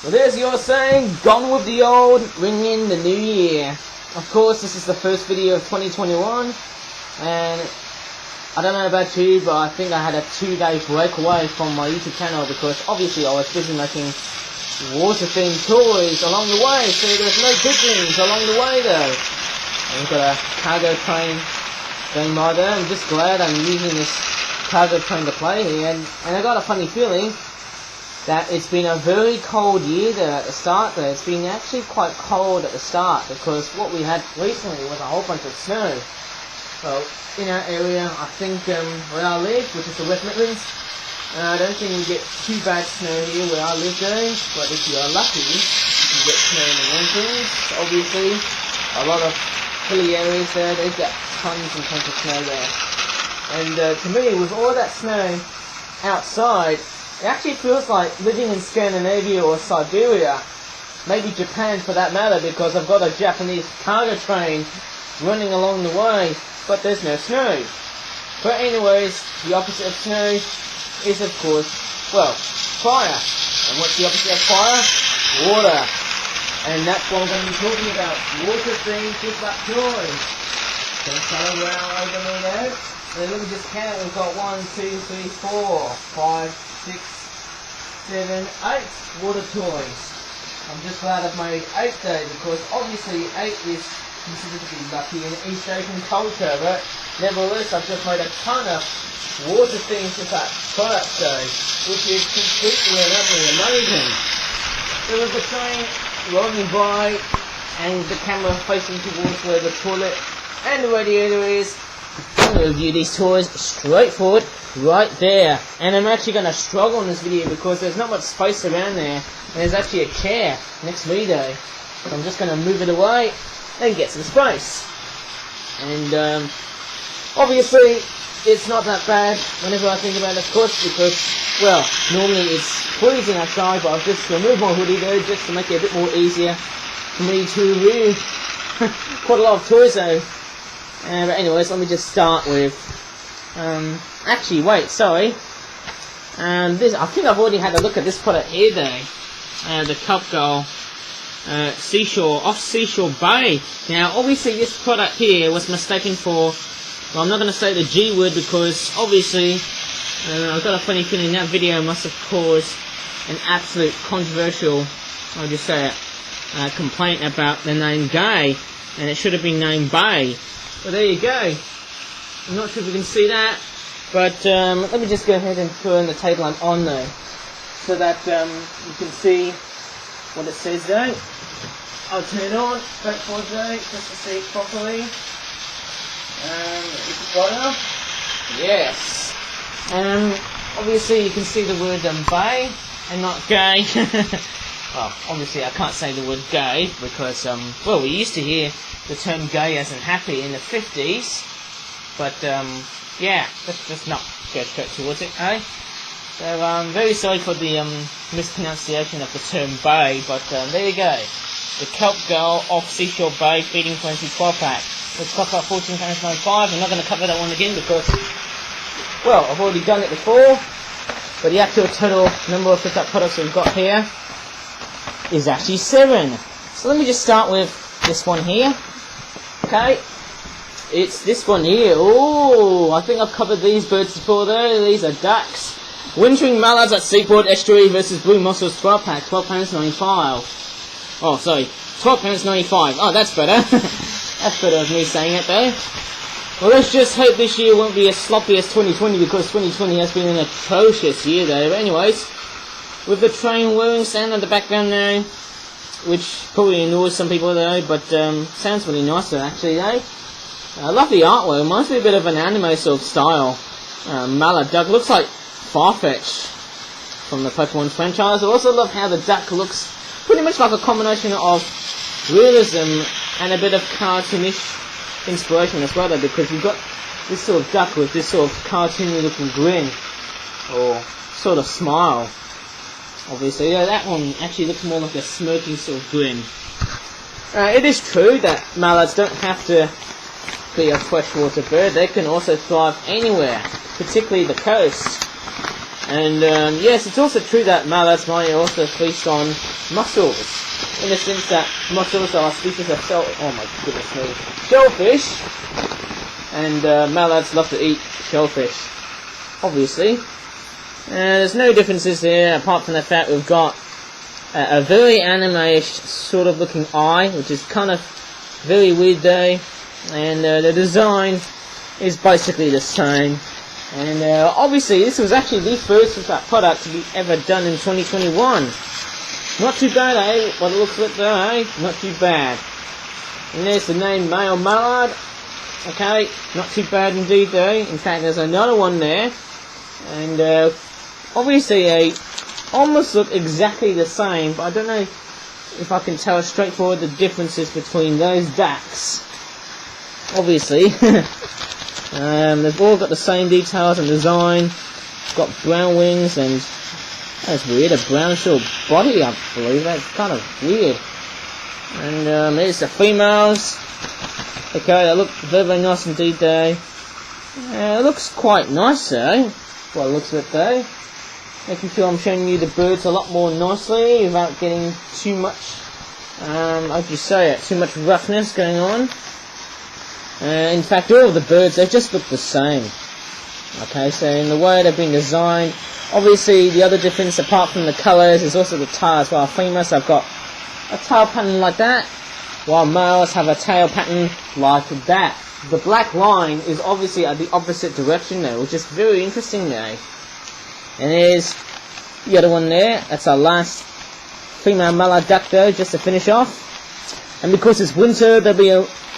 Well, there's your saying, gone with the old, ring in the new year. Of course, this is the first video of 2021, and I don't know about you, but I think I had a 2-day break away from my YouTube channel because obviously I was busy making water-themed toys along the way, so there's no pigeons along the way though. And we've got a cargo train going by there. I'm just glad I'm using this cargo train to play here, and I got a funny feeling that it's been a very cold year there at the start there. It's been actually quite cold at the start because what we had recently was a whole bunch of snow. Well, in our area, I think where I live, which is the West Midlands, I don't think we get too bad snow here where I live though, but if you are lucky, you get snow in the winters. Obviously, a lot of hilly areas there, they've got tons and tons of snow there. And to me, with all that snow outside, it actually feels like living in Scandinavia or Siberia, maybe Japan for that matter, because I've got a Japanese cargo train running along the way, but there's no snow. But anyways, the opposite of snow is of course, well, fire. And what's the opposite of fire? Water. And that's what I'm going to be talking about. Water-themed flip-up toys. Gonna follow around over me now. So let me just count. We've got 1, 2, 3, 4, 5, 6, 7, 8 water toys. I'm just glad I've made 8 though, because obviously 8 is considered to be lucky in East Asian culture, but nevertheless I've just made a ton of water things with that product though, which is completely and utterly amazing. There was a train rolling by and the camera facing towards where the toilet and the radiator is. I'm going to review these toys straightforward right there, and I'm actually going to struggle in this video because there's not much space around there, and there's actually a chair next to me though, so I'm just going to move it away and get some space. And obviously it's not that bad whenever I think about it, of course, because, well, normally it's freezing outside, but I've just removed my hoodie though just to make it a bit more easier for me to review. Quite a lot of toys though. But anyways, let me just start with, actually wait, sorry, this, I think I've already had a look at this product here though, the Kelp Gull, off Seashore Bay. Now obviously this product here was mistaken for, well, I'm not going to say the G word because obviously, I've got a funny feeling that video must have caused an absolute controversial, I'll just say it, complaint about the name gay, and it should have been named Bay. Well, there you go. I'm not sure if you can see that, but let me just go ahead and turn the table lamp on though, so that you can see what it says though. I'll turn it on straightforward though, just to see it properly. Is it bright enough? Yes. Obviously you can see the word bay and not gay. Well, obviously I can't say the word gay because, well, we used to hear the term gay as in happy in the 50s, but yeah, let's just not go straight towards it, eh? So I'm very sorry for the mispronunciation of the term bay, but there you go. The Kelp Gull off Seashore Bay feeding frenzy 12-pack. It's cost about £14.95. I'm not going to cover that one again because, well, I've already done it before, but the actual total number of picked-up products we've got here is actually 7. So let me just start with this one here. Okay, it's this one here. Oh, I think I've covered these birds before though. These are ducks. Wintering Mallards at Seaport, Estuary versus Blue Mussels 12-pack, £12.95. Oh, sorry, £12.95. Oh, that's better. That's better than me saying it though. Well, let's just hope this year won't be as sloppy as 2020 because 2020 has been an atrocious year though. But anyways, with the train whirring sound in the background now, which probably annoys some people though, but sounds really nice though, actually though. I love the artwork. Reminds me a bit of an anime sort of style. Mallard duck looks like Farfetch from the Pokemon franchise. I also love how the duck looks pretty much like a combination of realism and a bit of cartoonish inspiration as well though, because you've got this sort of duck with this sort of cartoony looking grin or sort of smile. Obviously, yeah, that one actually looks more like a smirking sort of grin. It is true that mallards don't have to be a freshwater bird. They can also thrive anywhere, particularly the coast. And yes, it's also true that mallards might also feast on mussels, in the sense that mussels are a species of shellfish, and mallards love to eat shellfish, obviously. There's no differences there, apart from the fact we've got a very anime-ish sort of looking eye, which is kind of very weird though, and the design is basically the same. And obviously this was actually the first of that product to be ever done in 2021. Not too bad, eh? By the looks of it though, eh? Not too bad. And there's the name Male Mallard. Okay, not too bad indeed though. In fact, there's another one there. And obviously they almost look exactly the same, but I don't know if I can tell straightforward the differences between those ducks. Obviously. They've all got the same details and design. Got brown wings and that's weird, a brown short body, I believe. That's kind of weird. And there's the females. Okay, they look very, very nice indeed though. It looks quite nice though, by the looks of it though. Making sure I'm showing you the birds a lot more nicely without getting too much, how do you say it, too much roughness going on. In fact, all of the birds, they just look the same. Okay, so in the way they've been designed, obviously the other difference apart from the colours is also the tail as well. Females have got a tail pattern like that, while males have a tail pattern like that. The black line is obviously at the opposite direction though, which is very interesting though. And there's the other one there, that's our last female mallard duck though, just to finish off. And because it's winter, there'll be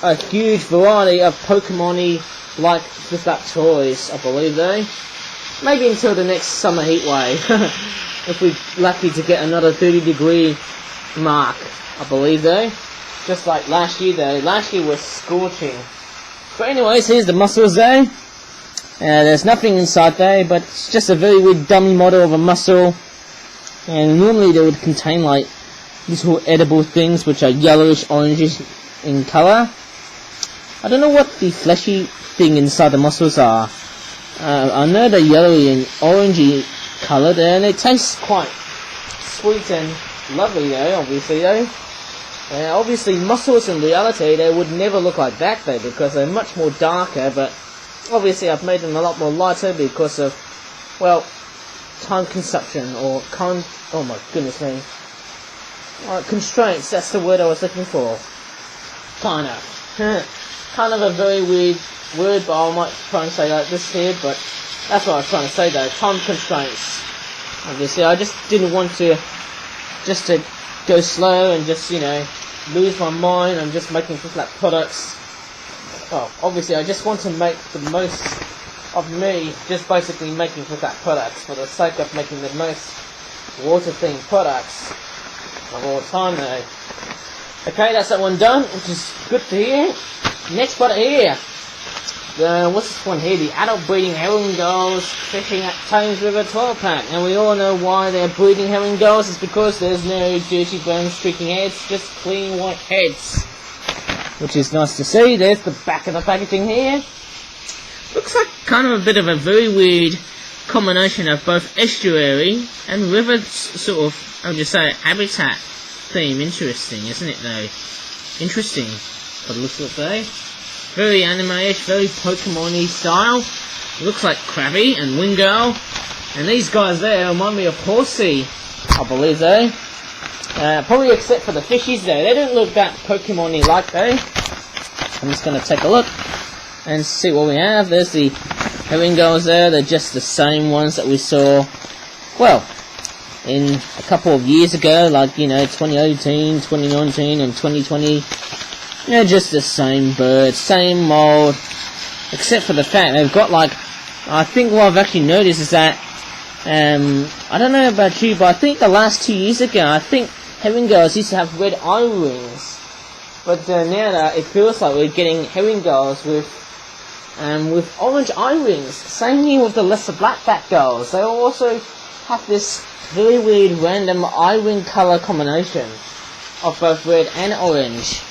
a huge variety of Pokemon-y like flip-up toys, I believe though. Maybe until the next summer heat wave. If we're lucky to get another 30-degree mark, I believe though. Just like last year though. Last year was scorching. But anyways, here's the mussels though. There's nothing inside there, but it's just a very weird dummy model of a mussel. And normally they would contain like little edible things which are yellowish, orangish in colour. I don't know what the fleshy thing inside the mussels are. I know they're yellowy and orangey coloured, and they taste quite sweet and lovely though, obviously though. Obviously mussels in reality, they would never look like that though, because they're much more darker, but obviously I've made them a lot more lighter because of, well, time consumption, or oh my goodness me. Constraints, that's the word I was looking for. Kind of. Kind of a very weird word, but I might try and say like this here, but that's what I was trying to say though, time constraints. Obviously, I just didn't want to go slow and just, you know, lose my mind on just making flip products. Well, obviously, I just want to make the most of me, just basically making flip products for the sake of making the most water-themed products of all time though. Okay, that's that one done, which is good to hear. Next product here. What's this one here? The adult breeding herring gulls fishing at Thames River 12-pack. And we all know why they're breeding herring gulls. It's because there's no dirty brown streaking heads, just clean white heads. Which is nice to see. There's the back of the packaging here. Looks like kind of a bit of a very weird combination of both estuary and river sort of, I'll just say, habitat theme. Interesting, isn't it though? Interesting. But looks like though. Very anime-ish, very Pokemon-y style. Looks like Krabby and Wingull. And these guys there remind me of Horsey, I believe though. Probably except for the fishies though. They don't look that Pokemon-y like though. I'm just going to take a look and see what we have. There's the herring gulls there. They're just the same ones that we saw, well, in a couple of years ago, like, you know, 2018, 2019 and 2020. You know, just the same bird, same mould, except for the fact they've got like, I think what I've actually noticed is that, I don't know about you, but I think the last 2 years ago, I think herring gulls used to have red eye rings, but now that it feels like we're getting herring gulls with orange eye rings. Same here with the lesser blackback gulls. They also have this very weird random eye ring colour combination of both red and orange.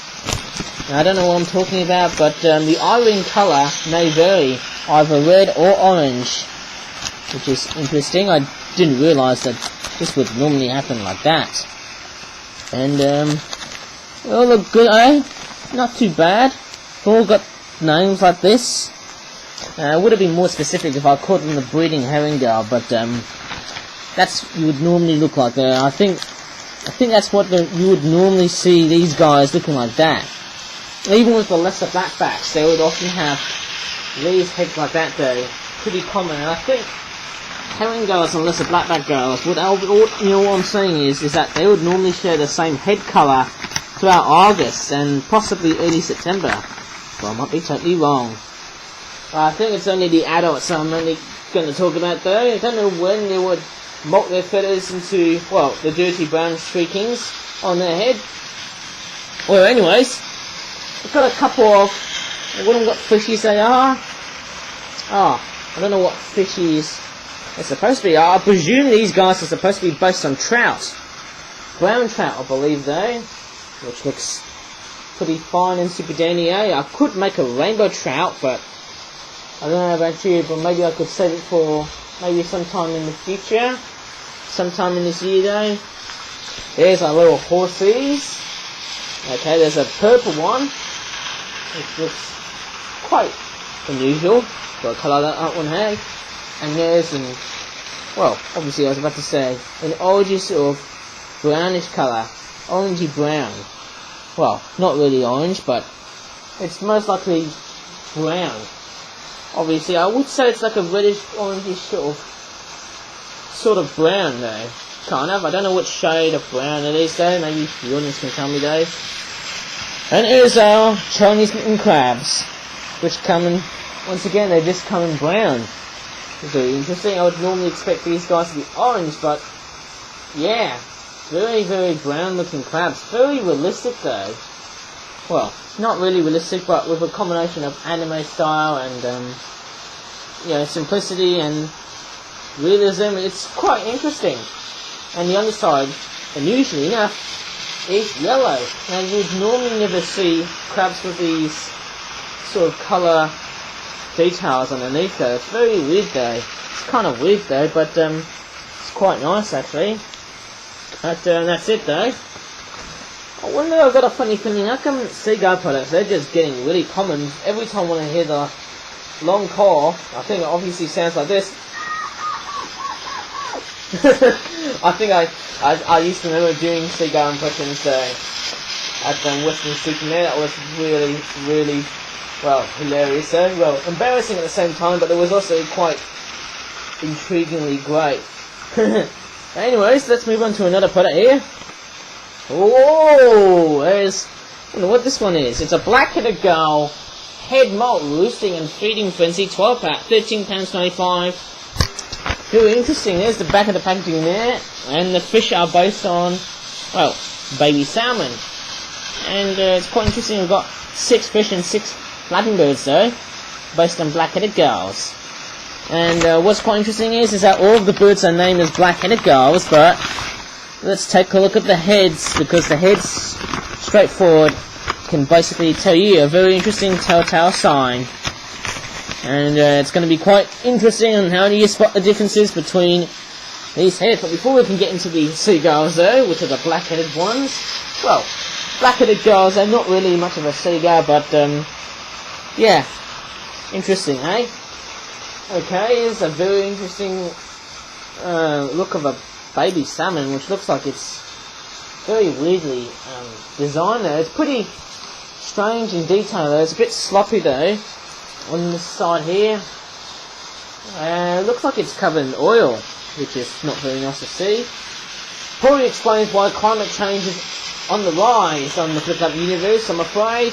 Now, I don't know what I'm talking about, but the eye ring colour may vary, either red or orange. which is interesting. I didn't realise that this would normally happen like that. And they all look good, eh? Not too bad. They've all got names like this. It would have been more specific if I called them the breeding herring gull, but that's you would normally look like. I think that's what you would normally see these guys looking like that. Even with the lesser blackbacks, they would often have these heads like that though. Pretty common, and I think herring gulls and lesser blackback gulls, you know what I'm saying is that they would normally share the same head colour throughout August and possibly early September. Well, I might be totally wrong. I think it's only the adults I'm only going to talk about though. I don't know when they would molt their feathers into, well, the dirty brown streakings on their head. Well, anyways, I've got a couple of, I wouldn't know what fishies they are. Oh, I don't know what fishies they're supposed to be. I presume these guys are supposed to be based on trout. Brown trout, I believe though, which looks pretty fine and super dandy, eh? I could make a rainbow trout, but I don't know about you, but maybe I could save it for maybe sometime in the future. Sometime in this year though. There's our little horsies. Okay, there's a purple one, which looks quite unusual for a colour that one has. And there's an, well, obviously I was about to say, an orangey sort of brownish colour. Orangey brown. Well, not really orange, but it's most likely brown. Obviously, I would say it's like a reddish, orangey sort of brown though. Kind of. I don't know what shade of brown it is though. Maybe the audience can tell me though. And here's our Chinese mitten crabs, which come in, once again, they just come in brown. It's very interesting. I would normally expect these guys to be orange, but yeah, very, very brown looking crabs. Very realistic though. Well, not really realistic, but with a combination of anime style and you know, simplicity and realism. It's quite interesting. And the underside, unusually enough, is yellow. Now you would normally never see crabs with these sort of colour details underneath though. It's very weird though. It's kind of weird though, but it's quite nice actually. But that's it though. I wonder, I've got a funny feeling, how come seagull products, they're just getting really common. Every time when I hear the long call, I think it obviously sounds like this. I think I used to remember doing seagull impressions at Western Superman. That was really, really, well, hilarious. Well, embarrassing at the same time, but it was also quite intriguingly great. Anyways, let's move on to another product here. Whoa! There's, I don't know what this one is. It's a black-headed gull, head molt, roosting and feeding frenzy, 12 pack, £13.95. Very interesting. There's the back of the packaging there, and the fish are based on, well, baby salmon. And it's quite interesting. We've got 6 fish and 6 flapping birds though, based on black-headed gulls. And what's quite interesting is that all of the birds are named as black-headed gulls, but let's take a look at the heads, because the heads, straightforward, can basically tell you a very interesting telltale sign. And it's going to be quite interesting on how do you spot the differences between these heads. But before we can get into the seagulls though, which are the black-headed ones, well, black-headed gulls are not really much of a seagull, but yeah, interesting, eh? Okay, here's a very interesting look of a baby salmon, which looks like it's very weirdly designed there. It's pretty strange in detail though. It's a bit sloppy though on this side here. It looks like it's covered in oil, which is not very nice to see. Probably explains why climate change is on the rise on the Flip Up universe, I'm afraid.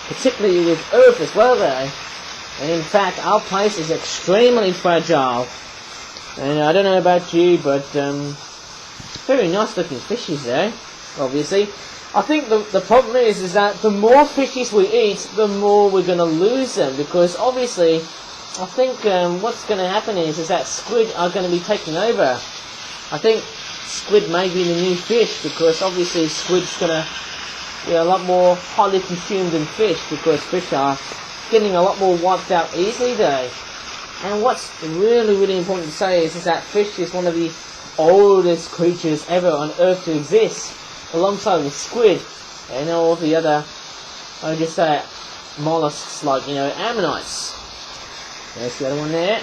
Particularly with Earth as well though. And in fact, our place is extremely fragile. And I don't know about you, but very nice looking fishies there, obviously. I think the problem is that the more fishies we eat, the more we're going to lose them, because obviously, I think what's going to happen is that squid are going to be taking over. I think squid may be the new fish, because obviously squid's going to be a lot more highly consumed than fish, because fish are getting a lot more wiped out easily though. And what's really important to say is that fish is one of the oldest creatures ever on Earth to exist, alongside with squid and all the other, I just say, mollusks like, you know, ammonites. There's the other one there.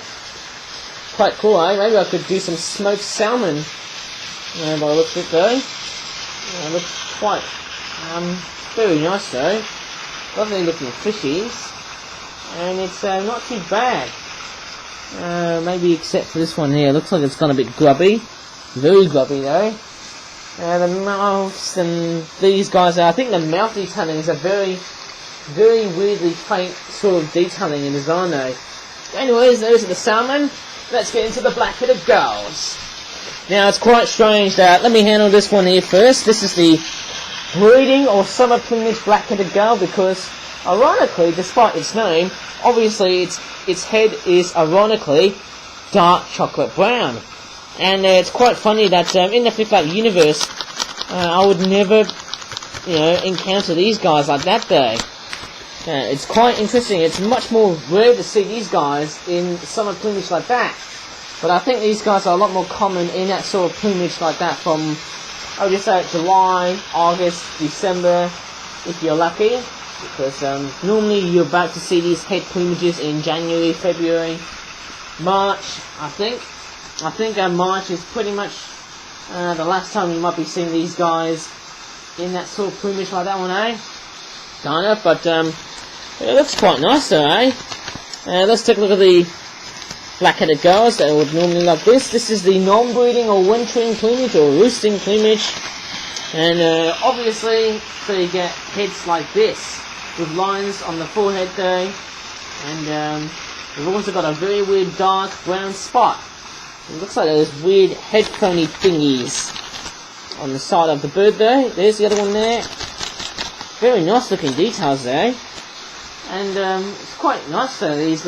Quite cool, eh? Maybe I could do some smoked salmon. By the looks of it though. It looks quite very nice though. Lovely looking fishies. And it's not too bad. Maybe except for this one here. Looks like it's gone a bit grubby. Very grubby though. The mouths and these guys are, I think the mouth detailing is a very weirdly faint sort of detailing in design though. Anyways, those are the salmon. Let's get into the black-headed gulls. Now it's quite strange that, let me handle this one here first. This is the breeding or summer plumage black-headed gull because, ironically, despite its name, obviously its head is ironically dark chocolate brown. And it's quite funny that in the Flip Up universe, I would never, you know, encounter these guys like that though. It's quite interesting. It's much more rare to see these guys in summer plumage like that. But I think these guys are a lot more common in that sort of plumage like that from, I would just say, July, August, December, if you're lucky. Because normally you're about to see these head plumages in January, February, March, I think. I think March is pretty much the last time you might be seeing these guys in that sort of plumage like that one, eh? Kind of, but it looks quite nice though, eh? Let's take a look at the black-headed gulls that would normally like this. This is the non-breeding or wintering plumage or roosting plumage. And obviously, so you get heads like this with lines on the forehead though. And we've also got a very weird dark brown spot. It looks like those weird head pony thingies on the side of the bird though. There's the other one there. Very nice looking details there. And it's quite nice though, these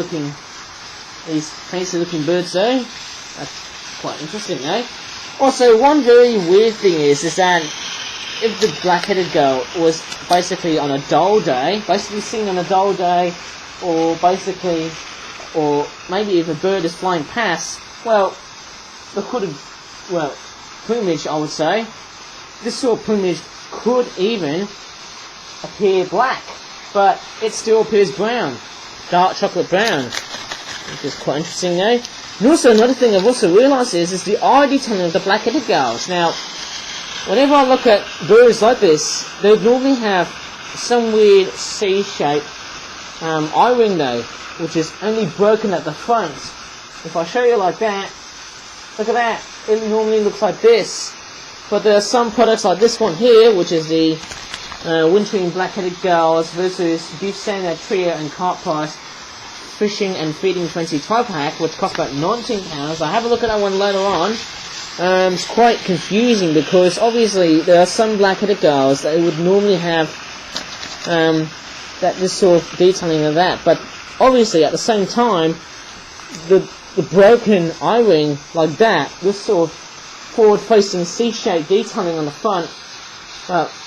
fancy looking birds though. That's quite interesting though. Also, one very weird thing is that if the black-headed gull was basically on a dull day, basically seen on a dull day, or maybe if a bird is flying past, well, plumage, I would say, this sort of plumage could even appear black, but it still appears brown, dark chocolate brown, which is quite interesting though. And also another thing I've also realised is the eye detailing of the black-headed gulls. Now, whenever I look at birds like this, they normally have some weird C-shaped eye ring though, which is only broken at the front. If I show you like that, look at that, it normally looks like this. But there are some products like this one here, which is the wintering black-headed gulls versus beef standard trio and carp price fishing and feeding 20 12-pack, which costs about £19. I have a look at that one later on. It's quite confusing because obviously there are some black-headed gulls that would normally have this sort of detailing of that, but obviously at the same time the broken eye ring like that, this sort of forward-facing C-shaped detailing on the front,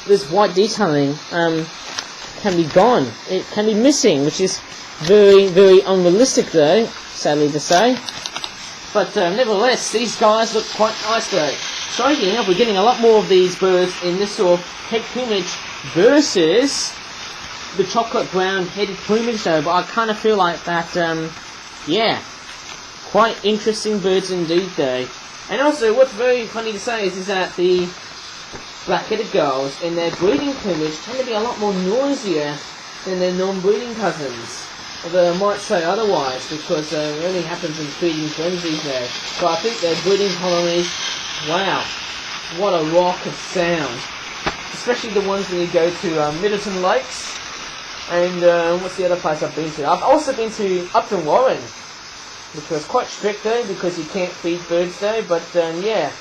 this white detailing can be gone. It can be missing, which is very unrealistic though, sadly to say. But nevertheless, these guys look quite nice though. Strangely enough, we're getting a lot more of these birds in this sort of head plumage versus the chocolate brown headed plumage though, but I kind of feel like that, yeah, quite interesting birds indeed though. And also, what's very funny to say is that the black-headed gulls in their breeding plumage tend to be a lot more noisier than their non-breeding cousins. Although I might say otherwise, because it only happens in feeding frenzies there. But I think their breeding colonies, wow, what a raucous sound. Especially the ones when you go to Middleton Lakes, and what's the other place I've been to? I've also been to Upton Warren, which was quite strict though, because you can't feed birds there, but yeah,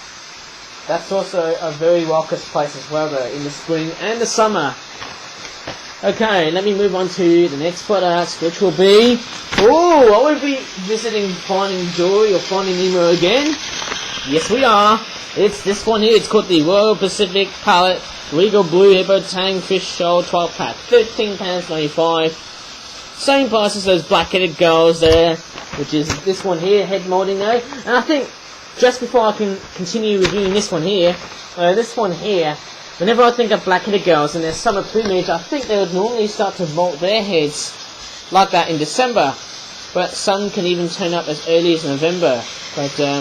that's also a very raucous place as well though, in the spring and the summer. Okay, let me move on to the next product, which will be... Oh, I will be visiting Finding Dory or Finding Nemo again. Yes, we are. It's this one here. It's called the Royal Pacific Palette Regal Blue Hippo Tang Fish Shoal 12-pack. £13.95. Same price as those black-headed gulls there. which is this one here, head moulding though. And I think, just before I can continue reviewing this one here, whenever I think of black-headed gulls and their summer plumage, I think they would normally start to molt their heads like that in December. But some can even turn up as early as November. But I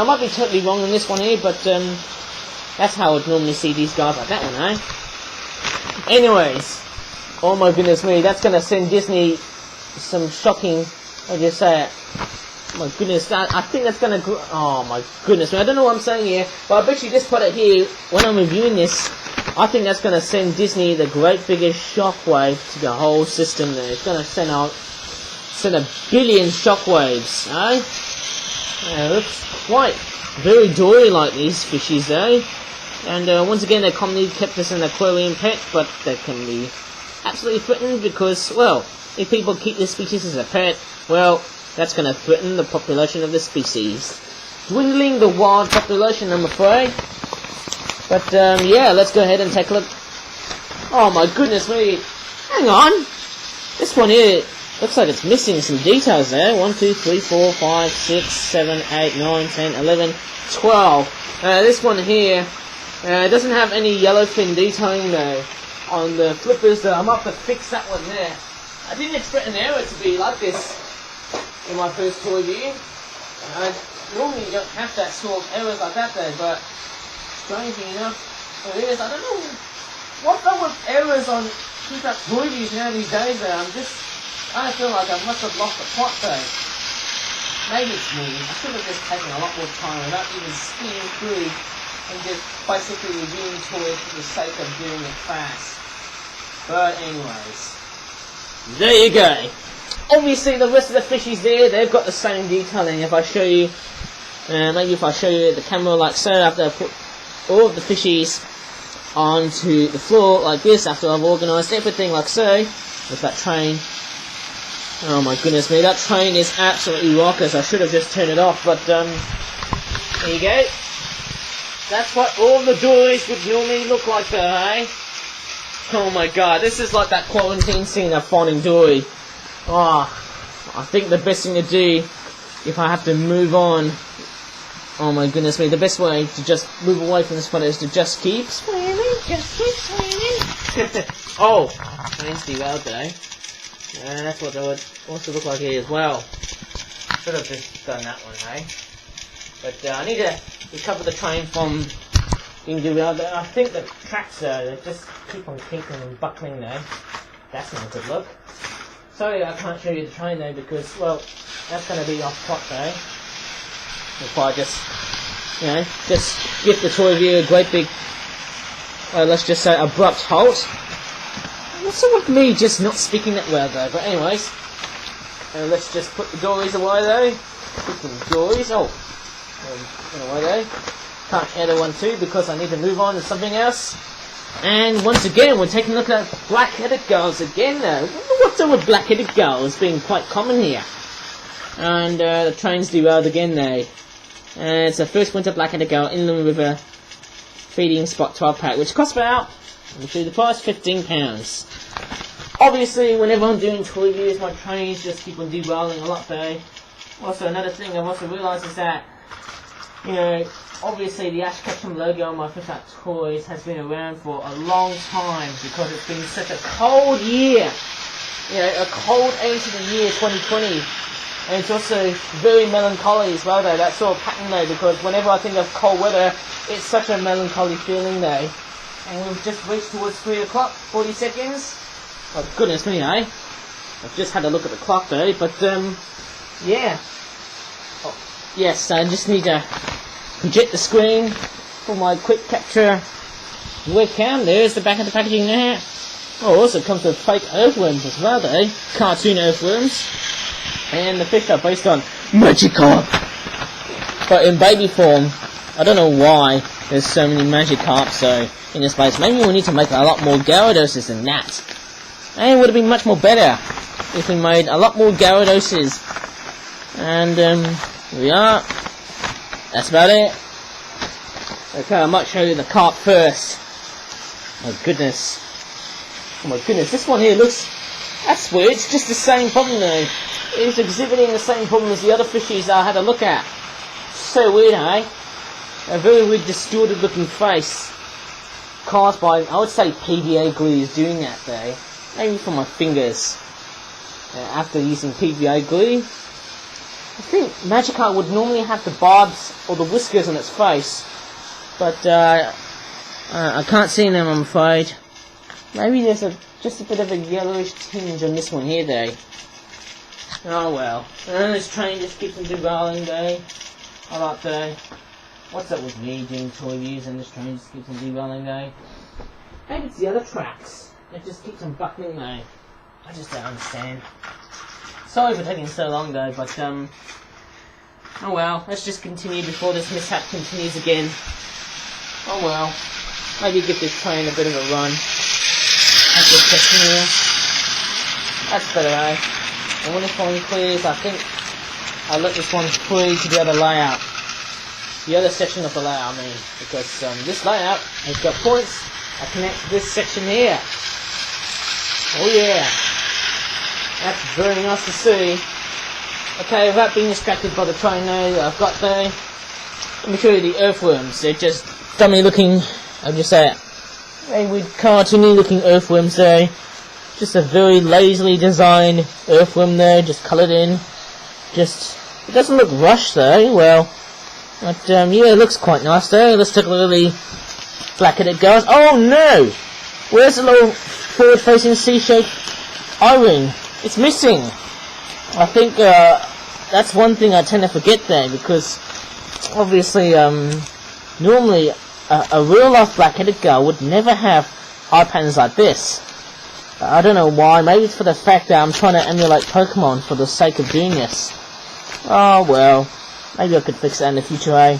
might be totally wrong on this one here, but that's how I would normally see these guys like that one, eh? Anyways, oh my goodness me, that's gonna send Disney some shocking, how do you say it? Oh my goodness, I think that's gonna, oh my goodness me, I don't know what I'm saying here, but I bet you this product here, when I'm reviewing this, I think that's gonna send Disney the great biggest shockwave to the whole system there. It's gonna send a billion shockwaves, eh? Yeah, looks quite very dory-like, these fishies, eh? And once again, they're commonly kept as an aquarium pet, but they can be absolutely threatened because, well, if people keep this species as a pet, well, that's going to threaten the population of the species. Dwindling the wild population, I'm afraid. But, yeah, let's go ahead and take a look. Oh my goodness me. Hang on. This one here looks like it's missing some details there. 1, 2, 3, 4, 5, 6, 7, 8, 9, 10, 11, 12. This one here doesn't have any yellowfin detailing though on the flippers, though. I'm up to fix that one there. I didn't expect an error to be like this in my first toy view. Normally you don't have that sort of errors like that though, but strangely enough it is. I don't know what's up with errors on toy views now these days though. I feel like I must have lost the plot though. Maybe it's me. I should have just taken a lot more time without even speeding through and just basically reviewing toys for the sake of doing it fast. But anyways, there you go. Obviously the rest of the fishies there, they've got the same detailing. If I show you, maybe if I show you the camera like so, after I put all of the fishies onto the floor like this, after I've organised everything like so, with that train. Oh my goodness me, that train is absolutely rockers. I should have just turned it off, but there you go. That's what all the dories would normally look like though, eh? Oh my god, this is like that quarantine scene of Finding Dory. Oh, I think the best thing to do, if I have to move on, oh my goodness me, the best way to just move away from this photo is to just keep swimming, just keep swimming. Oh, fancy well though. That's what they would also look like here as well. Should have just done that one, eh? But I need to recover the train from being derailed. I think the tracks they just keep on kinking and buckling though. That's not a good look. Sorry I can't show you the train though because, well, that's going to be off plot though. If I just, just give the toy view a great big, let's just say abrupt halt. What's up with me just not speaking that well though? But anyways, let's just put the dories away though. Put the dories, away though. Can't add a one too because I need to move on to something else. And once again, we're taking a look at black-headed gulls again though. What's up with black-headed gulls being quite common here? And the train's derailed again though. It's a first winter black-headed gull inland river feeding spot 12 pack, which costs about, let me show you the price, £15. Obviously, whenever I'm doing toy reviews, my trains just keep on derailing a lot though. Also, another thing I've also realised is that, obviously the Ash Ketchum logo on my Fish Out Toys has been around for a long time because it's been such a cold year. A cold end to the year 2020. And it's also very melancholy as well though, that sort of pattern though, because whenever I think of cold weather, it's such a melancholy feeling though. And we've just reached towards 3 o'clock, 40 seconds. Oh goodness me, eh? I've just had a look at the clock though, but yeah. Oh, yes, I just need to project the screen for my quick capture webcam. There's the back of the packaging there. Oh, also comes with fake earthworms as well though, cartoon earthworms. And the fish are based on Magikarp, but in baby form. I don't know why there's so many Magikarps though in this place. Maybe we need to make a lot more Gyarados than that. And it would have been much more better if we made a lot more Gyarados. And here we are. That's about it. Okay, I might show you the carp first. Oh my goodness, this one here looks, that's weird, it's just the same problem though. is exhibiting the same problem as the other fishies I had a look at. So weird, eh? A very weird distorted looking face. Caused by, I would say PVA glue is doing that though. Maybe from my fingers. After using PVA glue. I think Magikarp would normally have the barbs or the whiskers on its face. But I can't see them, I'm afraid. Maybe there's just a bit of a yellowish tinge on this one here though. Oh well. And this train just keeps on derailing though. I like though. What's up with me doing toy reviews and this train just keeps on derailing though? Maybe it's the other tracks. It just keeps on buckling though. I just don't understand. Sorry for taking so long though, but oh well, let's just continue before this mishap continues again. Oh well. Maybe give this train a bit of a run. That's just testing here. That's better, eh? And when this one clears, I think I'll let this one free to the other layout. The other section of the layout, I mean. Because this layout has got points that connect to this section here. Oh yeah. That's very nice to see. Okay, without being distracted by the train now I've got there, let me show you the earthworms. They're just dummy looking, I'll just say it, very weird cartoony looking earthworms there. Just a very lazily designed earthworm there, just coloured in. Just, it doesn't look rushed though, well, but yeah, it looks quite nice though. Let's take a look at the black-headed gulls. Oh no! Where's the little forward-facing C-shaped eye-ring? It's missing. I think that's one thing I tend to forget there, because obviously normally a real-life black-headed gull would never have eye patterns like this. I don't know why. Maybe it's for the fact that I'm trying to emulate Pokemon for the sake of doing this. Oh well, maybe I could fix that in the future, eh?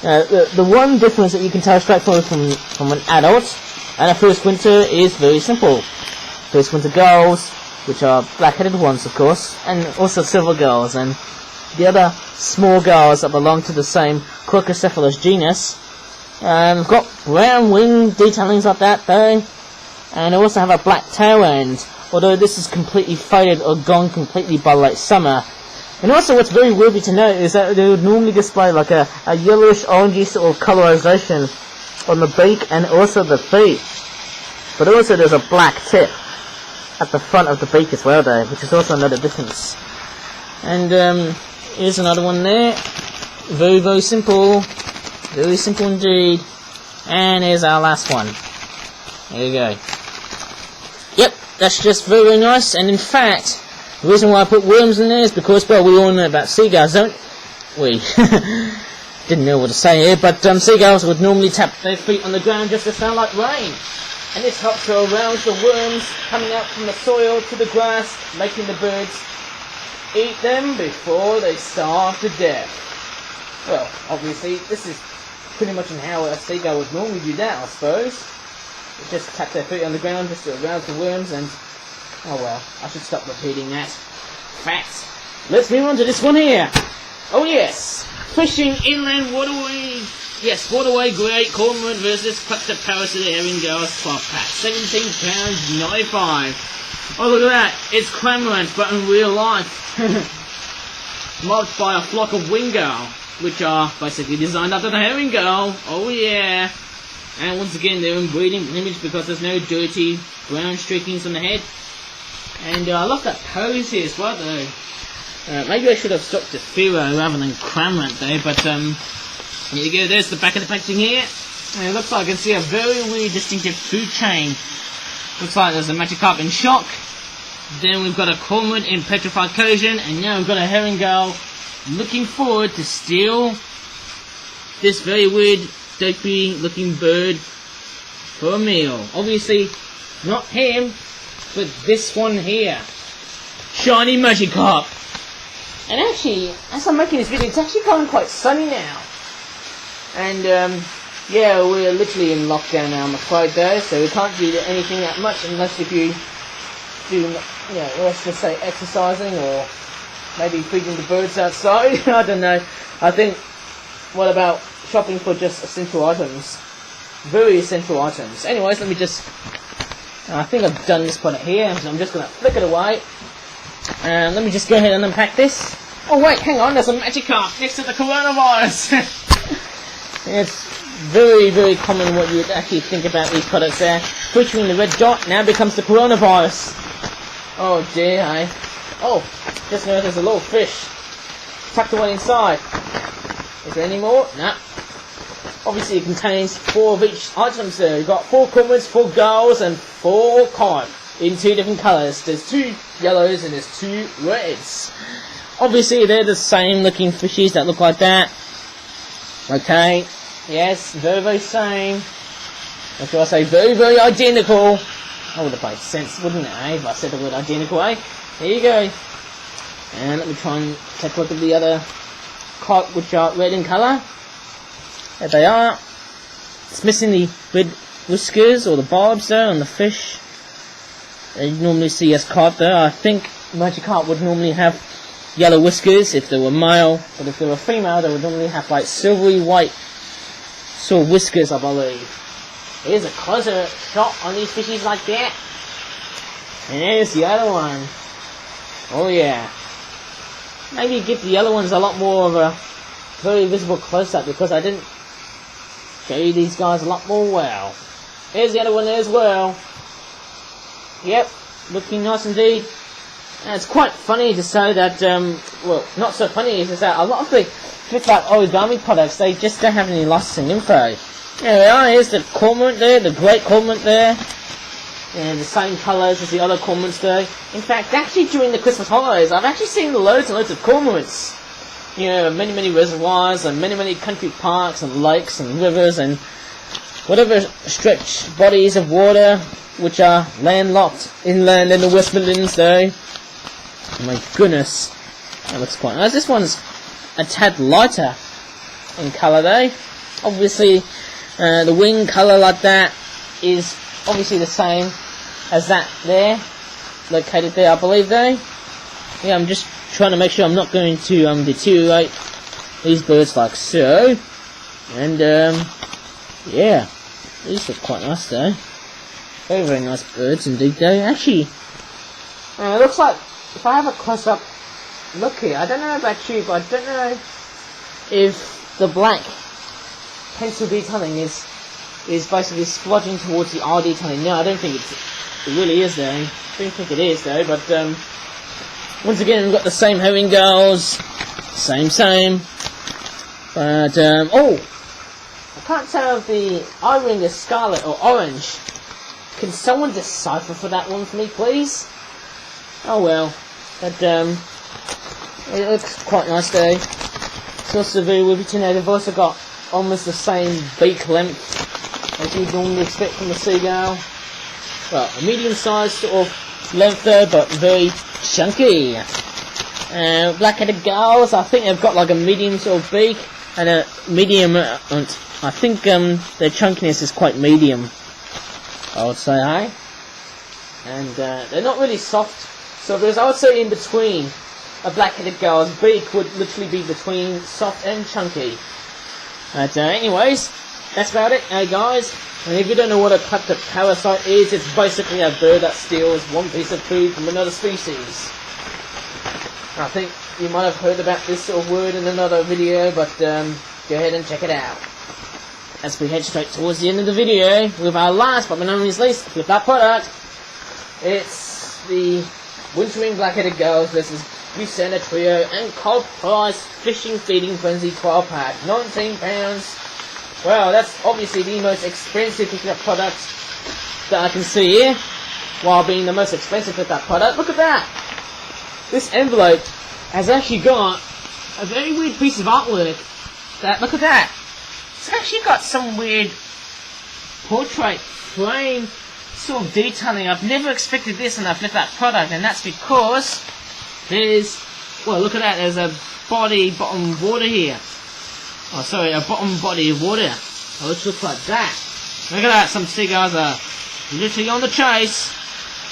The one difference that you can tell straight forward from an adult and a first winter is very simple. First winter gulls, which are black-headed ones of course, and also silver gulls, and the other small gulls that belong to the same Crococephalus genus. They've got brown wing detailings like that though, and they also have a black tail end, although this is completely faded or gone completely by late summer. And also what's very weird to note is that they would normally display like a yellowish orangey sort of colorization on the beak and also the feet. But also there's a black tip at the front of the beak as well though, which is also another difference. And here's another one there. Very, very simple. Very simple indeed. And here's our last one. There you go. Yep, that's just very, very nice. And in fact, the reason why I put worms in there is because, well, we all know about seagulls, don't we? Didn't know what to say here, but seagulls would normally tap their feet on the ground just to sound like rain. And this helps to arouse the worms coming out from the soil to the grass, making the birds eat them before they starve to death. Well, obviously, this is pretty much in how a seagull would normally do that, I suppose. They just tap their feet on the ground just to arouse the worms, and oh well, I should stop repeating that. Facts. Let's move on to this one here. Oh yes, fishing inland waterway. Yes, Waterway Great Cormorant versus Kleptoparasitic herring gulls 12 pack. £17.95. Oh look at that, it's Cormorants but in real life. Mobbed by a flock of wing gull, which are basically designed after the herring gull. Oh yeah. And once again they're in breeding plumage because there's no dirty brown streakings on the head. And I love that pose here as well though. Maybe I should have stopped the Pharaoh rather than Cormorant though, but here you go, there's the back of the packaging here. And it looks like I can see a very weird distinctive food chain. Looks like there's a Magikarp in shock. Then we've got a Cormorant in petrified cohesion, and now we've got a herring gull looking forward to steal this very weird, dopey looking bird for a meal. Obviously, not him, but this one here. Shiny Magikarp. And actually, as I'm making this video, it's actually going quite sunny now. And yeah, we're literally in lockdown now, I'm afraid though, so we can't do anything that much unless if you do, you know, let's just say exercising or maybe feeding the birds outside. I don't know. I think, what about shopping for just essential items? Very essential items. Anyways, let me just, I think I've done this part here, so I'm just going to flick it away. And let me just go ahead and unpack this. Oh wait, hang on, there's a magic carp next to the coronavirus. It's very, very common what you would actually think about these products there. Featuring the red dot now becomes the coronavirus. Oh dear, eh? Oh, just noticed there's a little fish tucked away inside. Is there any more? Nah. Obviously it contains 4 of each items there. You've got 4 cormorants, 4 gulls and 4 carp in 2 different colours. There's 2 yellows and there's 2 reds. Obviously they're the same looking fishies that look like that. Okay, yes, very, very same. Or should I say very, very identical. That would have made sense, wouldn't it, eh? If I said the word identical, eh? There you go. And let me try and take a look at the other carp which are red in colour. There they are. It's missing the red whiskers or the barbs though on the fish. You normally see as carp though. I think magic carp would normally have yellow whiskers if they were male, but if they were female they would normally have like silvery white sort of whiskers, I believe. Here's a closer shot on these fishies like that. And there's the other one. Oh yeah. Maybe give the other ones a lot more of a very visible close-up because I didn't show you these guys a lot more well. Here's the other one there as well. Yep, looking nice indeed. And it's quite funny to say that, well, not so funny is that a lot of the bits like origami products, they just don't have any licensing info. There we are, here's the cormorant there, the great cormorant there. And the same colours as the other cormorants there. In fact, actually during the Christmas holidays, I've actually seen loads and loads of cormorants. You know, many, many reservoirs and many, many country parks and lakes and rivers and whatever stretched bodies of water which are landlocked inland in the West Midlands though. Oh my goodness, that looks quite nice. This one's a tad lighter in colour though. Obviously, the wing colour like that is obviously the same as that there, located there I believe though. Yeah, I'm just trying to make sure I'm not going to deteriorate these birds like so. And yeah, these look quite nice though. Very, very nice birds indeed though. Actually, it looks like, if I have a close-up look here, I don't know about you, but I don't know if the black pencil detailing is basically splodging towards the eye detailing. No, I don't think it really is though. I don't think it is though, but once again we've got the same herring gulls, same. But oh, I can't tell if the eye ring is scarlet or orange. Can someone decipher for that one for me, please? Oh well, but it looks quite nice though. It's also very riveting. They've also got almost the same beak length as you'd normally expect from a seagull. Well, a medium-sized sort of length though, but very chunky. Black-headed gulls, I think they've got like a medium sort of beak and a medium. I think their chunkiness is quite medium, I would say, hey? And they're not really soft. So there's, I would say, in between. A black-headed gull's beak would literally be between soft and chunky. But anyways, that's about it, guys. And if you don't know what a kleptoparasite is, it's basically a bird that steals one piece of food from another species. I think you might have heard about this sort of word in another video, but go ahead and check it out. As we head straight towards the end of the video, with our last but not least with that product, it's the Wintering Black-Headed Gulls versus Lucena Trio and Cold Price Fishing Feeding Frenzy 12 pack, £19. Well, that's obviously the most expensive pickup product that I can see here, while being the most expensive pickup product. Look at that! This envelope has actually got a very weird piece of artwork. Look at that! It's actually got some weird portrait frame sort of detailing. I've never expected this when I flipped that product, and that's because there's, well, look at that, there's a bottom of water here. Oh, sorry, a bottom body of water. Oh, it looks like that. Look at that, some seagulls are literally on the chase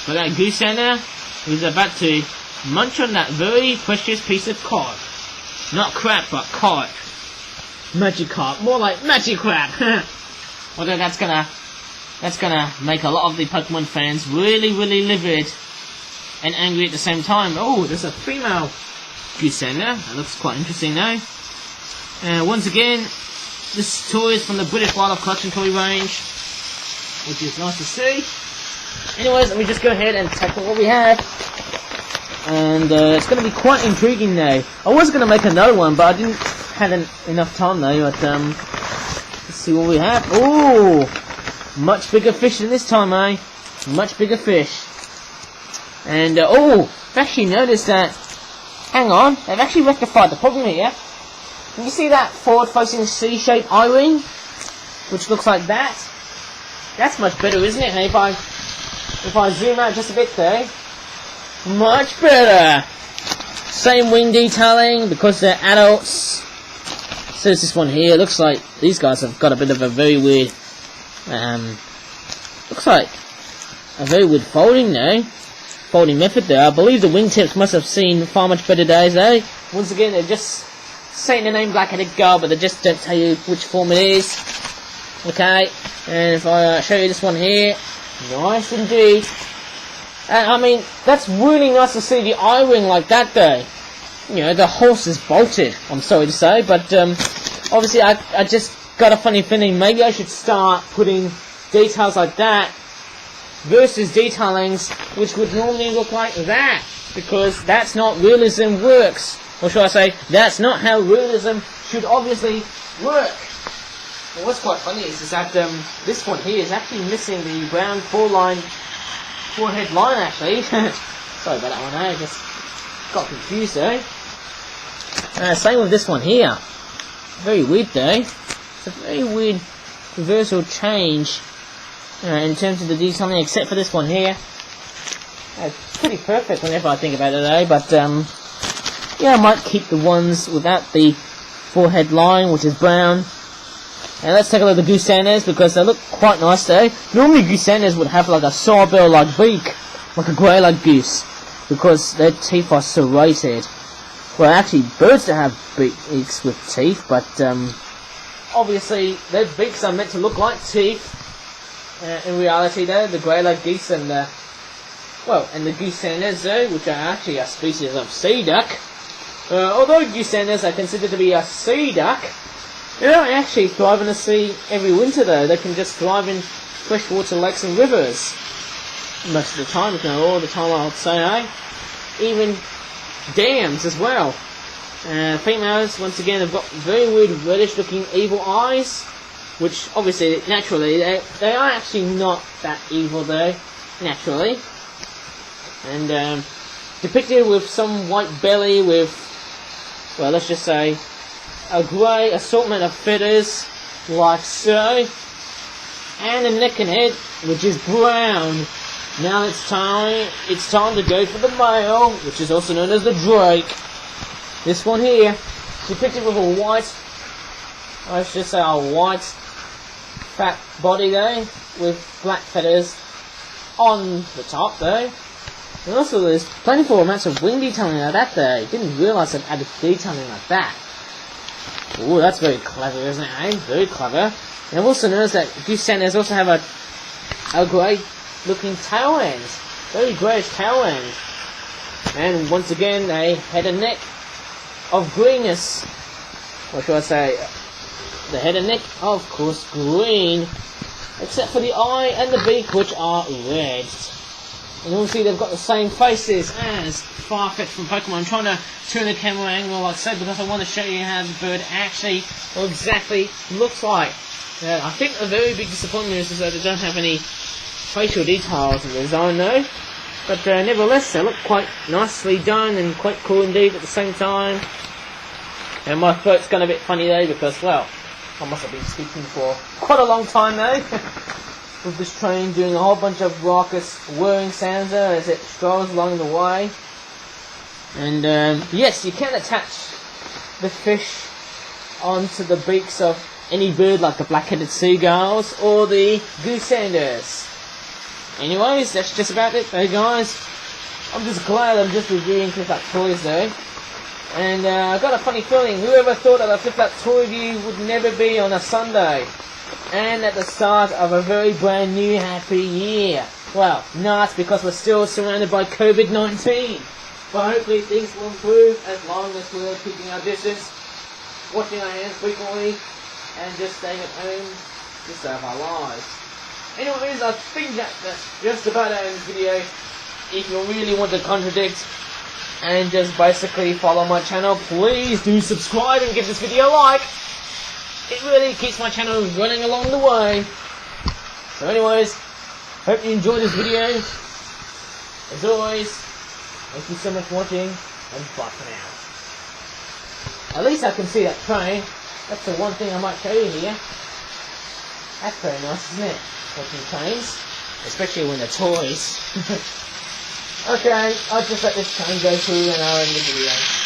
for that goose ender who's about to munch on that very precious piece of carp. Not crap, but carp. Magic carp, more like magic crap. Although that's gonna make a lot of the Pokemon fans really, really livid. and angry at the same time. Oh, there's a female goosander. That looks quite interesting though. Once again, this toy is from the British Wildlife Collection toy range, which is nice to see. Anyways, let me just go ahead and tackle what we have. And it's going to be quite intriguing though. I was going to make another one, but I didn't have enough time though. But let's see what we have. Oh, much bigger fish than this time, eh? Much bigger fish. And oh, I've actually noticed that. Hang on, they've actually rectified the problem here. Can you see that forward-facing C-shaped eye-ring, which looks like that? That's much better, isn't it? Hey, if I zoom out just a bit there, much better. Same wing detailing because they're adults. So there's this one here. Looks like these guys have got a bit of a very weird, looks like a very weird folding though. Folding method there. I believe the wingtips must have seen far much better days though. Once again, they're just saying the name black-headed gull, but they just don't tell you which form it is. Okay, and if I show you this one here, nice indeed. I mean, that's really nice to see the eye ring like that though. You know, the horse is bolted, I'm sorry to say, but obviously I just got a funny feeling maybe I should start putting details like that versus detailings which would normally look like that, because that's not realism works. Or should I say, that's not how realism should obviously work. Well, what's quite funny is that this one here is actually missing the brown forehead line actually. Sorry about that one, I just got confused though. Same with this one here. Very weird though. It's a very weird reversal change in terms of the detailing, except for this one here. It's pretty perfect whenever I think about it though, but yeah, I might keep the ones without the forehead line, which is brown. And let's take a look at the goosanders, because they look quite nice though. Normally goosanders would have like a sawbill-like beak, like a grey-like goose, because their teeth are serrated. Well, actually, birds don't have beaks with teeth, but obviously their beaks are meant to look like teeth. In reality though, the grey-lag geese and the goosanders though, which are actually a species of sea duck, although goosanders are considered to be a sea duck, they don't actually thrive in the sea every winter though. They can just thrive in freshwater lakes and rivers most of the time, if not all the time I would say, eh? Even dams as well. Females, once again, have got very weird reddish looking evil eyes, which obviously naturally they are actually not that evil though, naturally. And depicted with some white belly with, well, let's just say a grey assortment of feathers like so, and a neck and head which is brown. Now it's time to go for the male, which is also known as the drake. This one here, depicted with a white, I should say a white fat body though, with black feathers on the top though. And also there's plentiful amounts of wing detailing like that though. Didn't realise they'd added detailing like that. Ooh, that's very clever, isn't it, eh? Very clever. And I've also noticed that goosanders also have a grey looking tail end. Very greyish tail end. And once again, a head and neck of greenness. Or should I say, the head and neck, of course, green. Except for the eye and the beak, which are red. And obviously they've got the same faces as Farfetch from Pokemon. I'm trying to turn the camera angle like so because I want to show you how the bird actually or exactly looks like. I think a very big disappointment is that they don't have any facial details in the design though. But nevertheless, they look quite nicely done and quite cool indeed at the same time. And my throat's gone a bit funny though because, well, I must have been speaking for quite a long time though. With this train doing a whole bunch of raucous whirring sounds there as it strolls along the way. And yes, you can attach the fish onto the beaks of any bird like the black-headed seagulls or the goosanders. Anyways, that's just about it though guys. I'm just glad I'm just reviewing Flip That Toys though. And I got a funny feeling, whoever thought that a Flip That Toy review would never be on a Sunday. And at the start of a very brand new happy year. Well, not because we're still surrounded by COVID-19. But hopefully things will improve as long as we're keeping our distance, washing our hands frequently, and just staying at home to save our lives. Anyways, I think that's just about it in this video. If you really want to contradict and just basically follow my channel, please do subscribe and give this video a like. It really keeps my channel running along the way. So anyways, hope you enjoyed this video. As always, thank you so much for watching, and bye for now. At least I can see that train. That's the one thing I might show you here. That's very nice, isn't it? Watching trains. Especially when they're toys. Okay, I'll just let this train go through and I'll end the video.